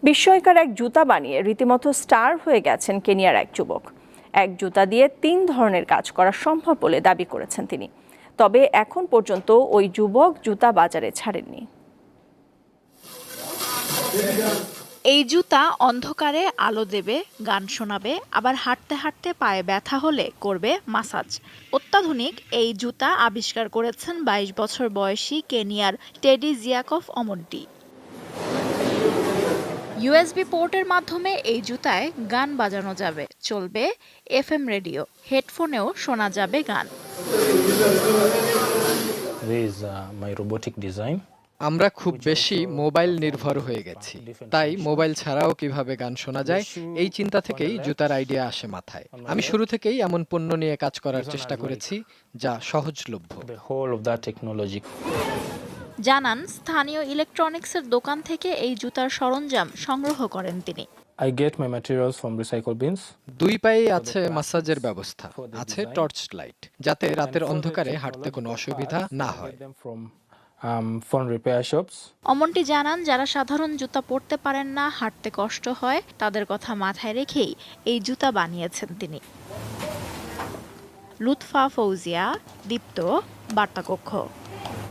বিস্ময়কর এক জুতা বানিয়ে রীতিমতো স্টার হয়ে গেছেন কেনিয়ার এক যুবক। এক জুতা দিয়ে 3 ধরনের কাজ করা সম্ভব বলে দাবি করেছেন তিনি। তবে এখন পর্যন্ত ওই যুবক জুতা বাজারে ছাড়েননি। এই জুতা অন্ধকারে আলো দেবে, গান শোনাবে, আবার হাঁটতে হাঁটতে পায়ে ব্যথা হলে করবে মাসাজ। অত্যাধুনিক এই জুতা আবিষ্কার করেছেন 22 বছর বয়সী কেনিয়ার টেডি জিয়াকভ অমন্টি। ইউএসবি পোর্টের মাধ্যমে এই জুতায় গান বাজানো যাবে, চলবে এফএম রেডিও, হেডফোনেও শোনা যাবে গান। আমরা খুব বেশি মোবাইল নির্ভর হয়ে গেছি, তাই মোবাইল ছাড়াও কিভাবে গান শোনা যায় এই চিন্তা থেকেই জুতার আইডিয়া আসে মাথায়। আমি শুরু থেকেই এমন পণ্য নিয়ে কাজ করার চেষ্টা করেছি যা সহজলভ্য। জানান, স্থানীয় ইলেকট্রনিক্সের দোকান থেকে এই জুতার সরঞ্জাম সংগ্রহ করেন তিনি। I get my materials from recycle bins. 2 পায়েই আছে মাসাজের ব্যবস্থা, আছে টর্চ লাইট, যাতে রাতের অন্ধকারে হাঁটতে কোনো অসুবিধা না হয়। Phone repair shops. অমনটি জানান, যারা সাধারণ জুতা পরতে পারেন না, হাঁটতে কষ্ট হয়, তাদের কথা মাথায় রেখেই এই জুতা বানিয়েছেন তিনি। লুৎফা ফৌজিয়া, দীপ্ত, বার্তাকক্ষ।